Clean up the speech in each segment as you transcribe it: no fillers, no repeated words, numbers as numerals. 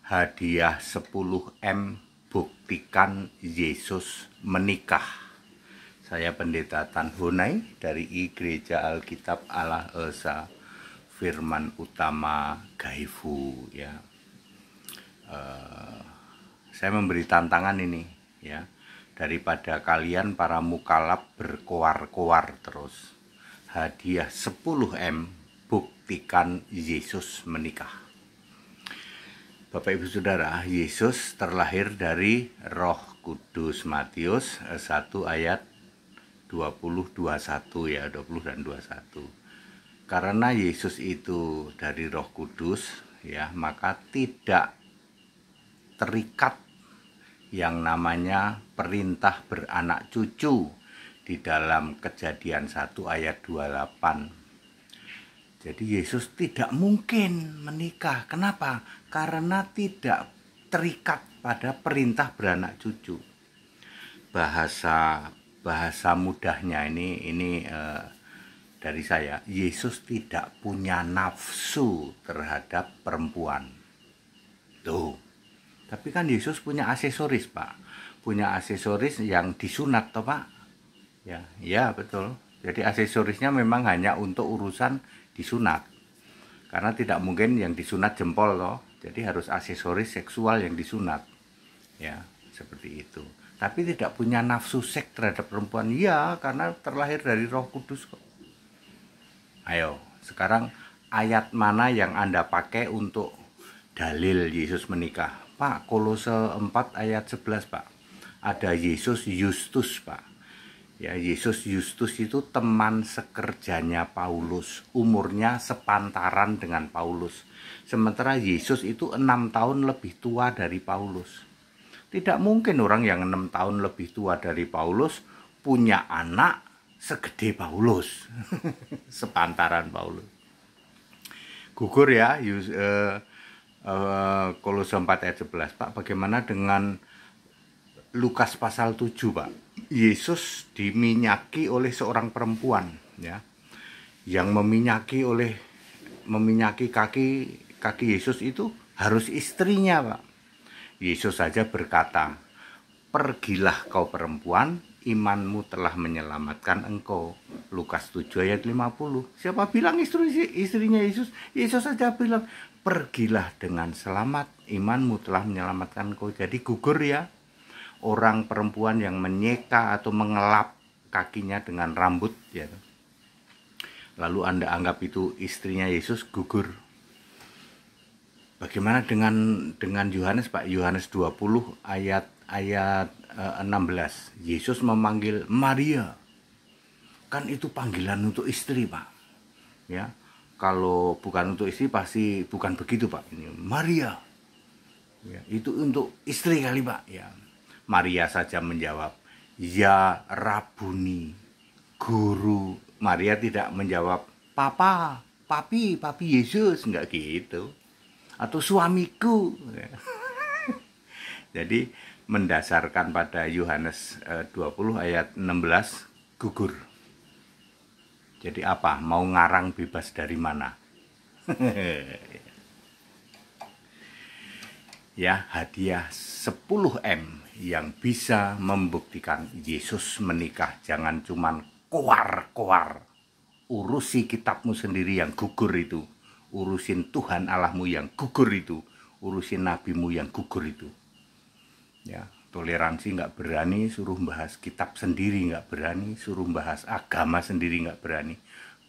Hadiah 10M buktikan Yesus menikah. Saya Pendeta Tan Honai dari Gereja Alkitab Allah Esa Firman Utama Gaifu ya. Saya memberi tantangan ini ya, daripada kalian para mukalaf berkoar-koar terus. Hadiah 10M buktikan Yesus menikah. Bapak Ibu Saudara, Yesus terlahir dari Roh Kudus. Matius 1 ayat 20 21 ya, 20 dan 21. Karena Yesus itu dari Roh Kudus ya, maka tidak terikat yang namanya perintah beranak cucu di dalam Kejadian 1 ayat 28. Jadi Yesus tidak mungkin menikah. Kenapa? Karena tidak terikat pada perintah beranak cucu. Bahasa mudahnya ini dari saya. Yesus tidak punya nafsu terhadap perempuan. Tuh. Tapi kan Yesus punya aksesoris, Pak. Punya aksesoris yang disunat, toh, Pak? Ya, betul. Jadi aksesorisnya memang hanya untuk urusan disunat. Karena tidak mungkin yang disunat jempol, toh. Jadi harus aksesoris seksual yang disunat. Ya, seperti itu. Tapi tidak punya nafsu seks terhadap perempuan. Ya, karena terlahir dari Roh Kudus kok. Ayo, sekarang ayat mana yang Anda pakai untuk dalil Yesus menikah? Pak, Kolose 4 ayat 11, Pak. Ada Yesus Justus, Pak. Ya, Yesus Justus itu teman sekerjanya Paulus. Umurnya sepantaran dengan Paulus. Sementara Yesus itu 6 tahun lebih tua dari Paulus. Tidak mungkin orang yang 6 tahun lebih tua dari Paulus punya anak segede Paulus. Sepantaran Paulus. Gugur ya, Kolose 4 ayat 11. Pak, bagaimana dengan Lukas pasal 7, Pak? Yesus diminyaki oleh seorang perempuan ya. Yang meminyaki kaki Yesus itu harus istrinya, Pak. Yesus saja berkata, "Pergilah kau perempuan, imanmu telah menyelamatkan engkau." Lukas 7 ayat 50. Siapa bilang istrinya Yesus? Yesus saja bilang, "Pergilah dengan selamat, imanmu telah menyelamatkan engkau." Jadi gugur ya. Orang perempuan yang menyeka atau mengelap kakinya dengan rambut ya. Lalu Anda anggap itu istrinya Yesus, gugur. Bagaimana dengan Yohanes, Pak? Yohanes 20 ayat 16. Yesus memanggil Maria. Kan itu panggilan untuk istri, Pak. Ya. Kalau bukan untuk istri pasti bukan begitu, Pak. Ini Maria. Ya, itu untuk istri kali, Pak, ya. Maria saja menjawab, "Ya Rabuni, guru." Maria tidak menjawab, "Papa, papi Yesus." Enggak gitu. Atau suamiku. Jadi mendasarkan pada Yohanes 20 ayat 16, gugur. Jadi apa? Mau ngarang bebas dari mana? Ya, hadiah 10M yang bisa membuktikan Yesus menikah. Jangan cuman koar-koar. Urusi kitabmu sendiri yang gugur itu. Urusin Tuhan Allahmu yang gugur itu. Urusin nabimu yang gugur itu. Ya, toleransi nggak berani, suruh bahas kitab sendiri nggak berani, suruh bahas agama sendiri nggak berani.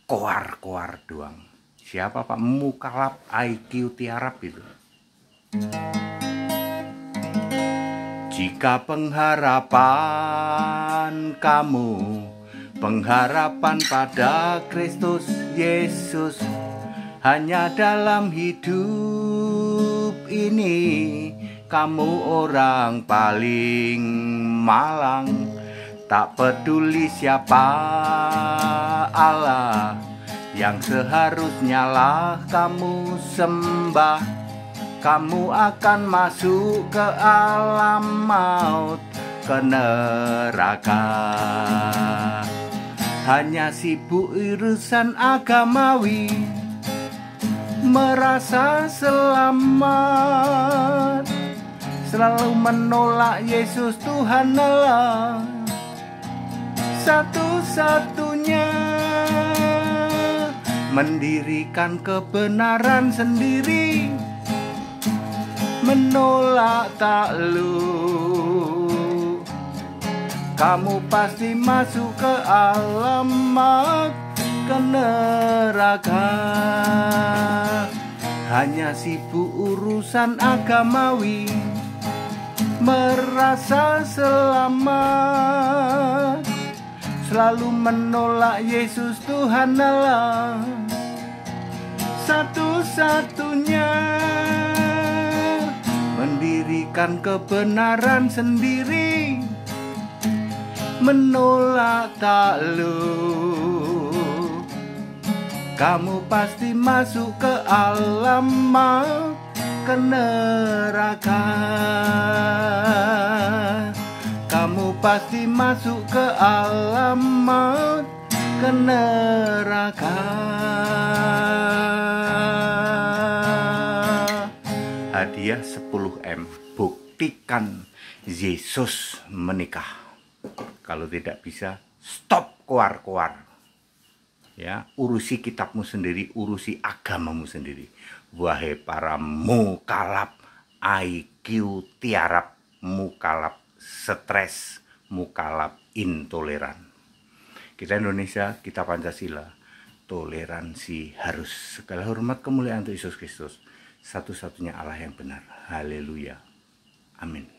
Koar-koar doang. Siapa, Pak? Mukalaf IQ tiarap itu. Jika pengharapan kamu, pengharapan pada Kristus Yesus, hanya dalam hidup ini, kamu orang paling malang. Tak peduli siapa Allah, yang seharusnya lah kamu sembah, kamu akan masuk ke alam maut, ke neraka. Hanya sibuk urusan agamawi, merasa selamat. selalu menolak Yesus Tuhan Allah satu-satunya, mendirikan kebenaran sendiri, menolak takluk. Kamu pasti masuk ke alamat, ke neraka. Hanya sibuk urusan agamawi, merasa selamat, selalu menolak Yesus Tuhan Allah satu-satunya, mendirikan kebenaran sendiri, menolak takluk. Kamu pasti masuk ke alamat, ke neraka. Kamu pasti masuk ke alamat, ke neraka. Hadiah 10M, buktikan Yesus menikah. Kalau tidak bisa, stop keluar-keluar. Ya, urusi kitabmu sendiri, urusi agamamu sendiri. Wahai para mukalaf, IQ tiarap, mukalaf stres, mukalaf intoleran. Kita Indonesia, kita Pancasila, toleransi harus. Segala hormat kemuliaan untuk Yesus Kristus, satu-satunya Allah yang benar. Haleluya. Amin.